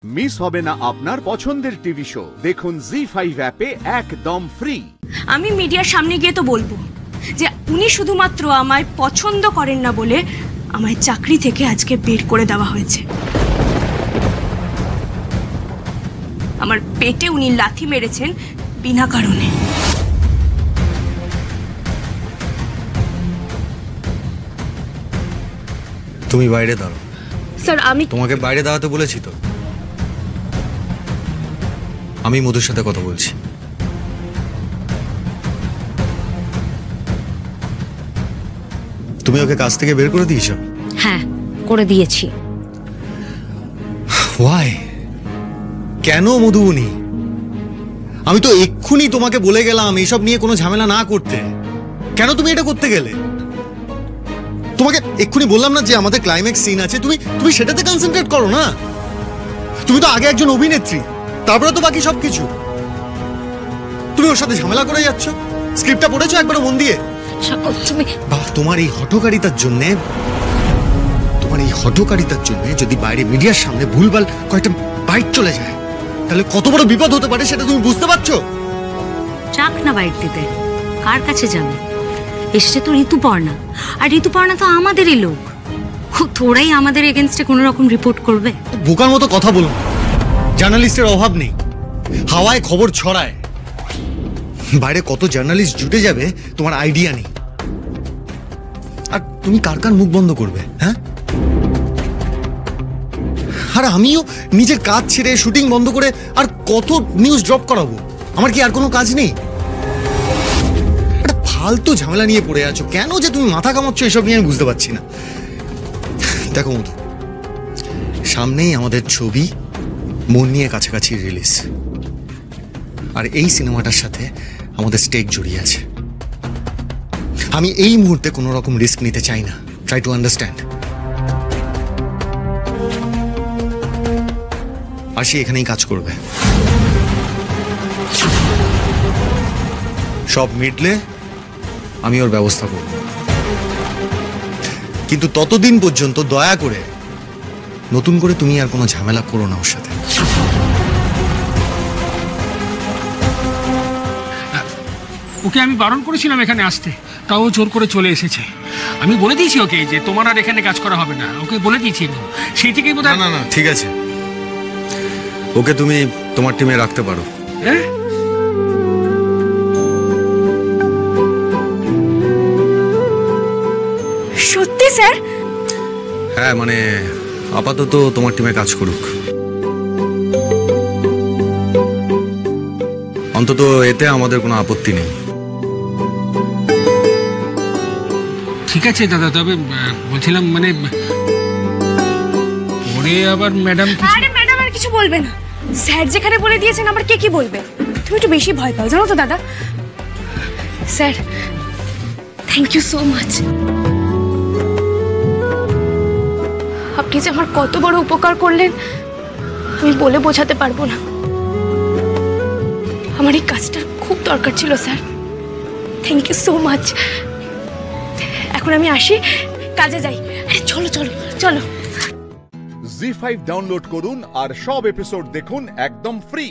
Miss হবে না আপনার পছন্দের টিভি শো। দেখুন জি5 অ্যাপে একদম ফ্রি। আমি মিডিয়ার সামনে গিয়ে তো বলবো যে উনি শুধুমাত্র আমায় পছন্দ করেন না বলে আমায় চাকরি থেকে আজকে বের করে দেওয়া হয়েছে। আমার পেটে উনি লাথি মেরেছেন বিনা কারণে। তুমি বাইরে দাঁড়াও। স্যার আমি তোমাকে বাইরে দাঁড়াতে বলেছি তো। আমি মধুর সাথে কথা বলছি। তুমি ওকে কাজ থেকে বের করে দিয়েছো? হ্যাঁ, করে দিয়েছি। ওয়াই? কেন মধুবনী? আমি তো এক্ষুনি তোমাকে বলে গেলাম এইসব নিয়ে কোনো ঝামেলা না করতে। কেন তুমি এটা করতে গেলে? তোমাকে এক্ষুনি বললাম না যে আমাদের ক্লাইম্যাক্স সিন আছে, তুমি সেটাতে কনসেন্ট্রেট করো না। তুমি তো আগে একজন অভিনেত্রী, তারপরে তো বাকি সবকিছু। তুমি ওর সাথে ঝামেলা করে যাচ্ছ। স্ক্রিপ্টটা পড়েছো একবার মন দিয়ে? তুমি তোমার এই হঠকারিতার জন্য যদি বাইরে মিডিয়ার সামনে ভুলভাল কয়েকটা বাইট চলে যায় তাহলে কত বড় বিপদ হতে পারে সেটা তুমি বুঝতে পারছো? চাক না বাইট দিতে, কার কাছে যাবে? এসছে তো ঋতুপর্ণা, আর ঋতুপর্ণা তো আমাদেরই লোক। তোরাই আমাদের এগেনস্টে কোনো রকম রিপোর্ট করবে? বোকার মতো কথা বলো। জার্নালিস্টের অভাব নেই, হাওয়ায় খবর ছড়ায়। বাইরে কত জার্নালিস্ট জুটে যাবে তোমার আইডিয়া নেই। আর তুমি কার কার মুখ বন্ধ করবে? হ্যাঁ, আর আমিও নিজের কাজ ছেড়ে শুটিং বন্ধ করে আর কত নিউজ ড্রপ করাবো? আমার কি আর কোনো কাজ নেই? একটা ফালতু ঝামেলা নিয়ে পড়ে আছো কেন যে তুমি মাথা কামাচ্ছ এসব নিয়ে আমি বুঝতে পারছি না। দেখো মধু, সামনেই আমাদের ছবি মন নিয়ে কাছাকাছি রিলিজ, আর এই সিনেমাটার সাথে আমাদের স্টেক জড়িয়ে আছে। আমি এই মুহূর্তে কোনো রকম রিস্ক নিতে চাই না। Try to understand. আশি এখানেই কাজ করবে। সব মিটলে আমি ওর ব্যবস্থা করব, কিন্তু ততদিন পর্যন্ত দয়া করে নতুন করে তুমি আর কোনো ঝামেলা করো না ওর সাথে। ওকে আমি বারণ করেছিলাম এখানে আসতে, তাও জোর করে চলে এসেছে। আমি বলে দিয়েছি ওকে যে তোমার আর এখানে কাজ করা হবে না, ওকে বলে দিয়েছি। সেই থেকেই বোধ হয়। না ঠিক আছে, ওকে তুমি তোমার টিমে রাখতে পারো। হ্যাঁ, সত্যি স্যার? হ্যাঁ, মানে আপাতত তোমার টিমে কাজ করুক। অন্তত এতে আমাদের কোনো আপত্তি নেই। ঠিক আছে দাদা, তবে বলছিলাম মানে পরে আবার ম্যাডাম। আরে ম্যাডাম আর কিছু বলবে না। স্যার যেখানে বলে দিয়েছেন আবার কে কি বলবে? তুমি একটু বেশি ভয় পাও জানো তো দাদা। Sir thank you so much. আপনি যে আমার কত বড় উপকার করলেন আমি বলে বোঝাতে পারবো না। আমার এই কাজটার খুব দরকার ছিল sir. Thank you so much. এখন আমি আসি, কাজে যাই। আরে চলো চলো চলো। জি5 ডাউনলোড করুন আর সব এপিসোড দেখুন একদম ফ্রি।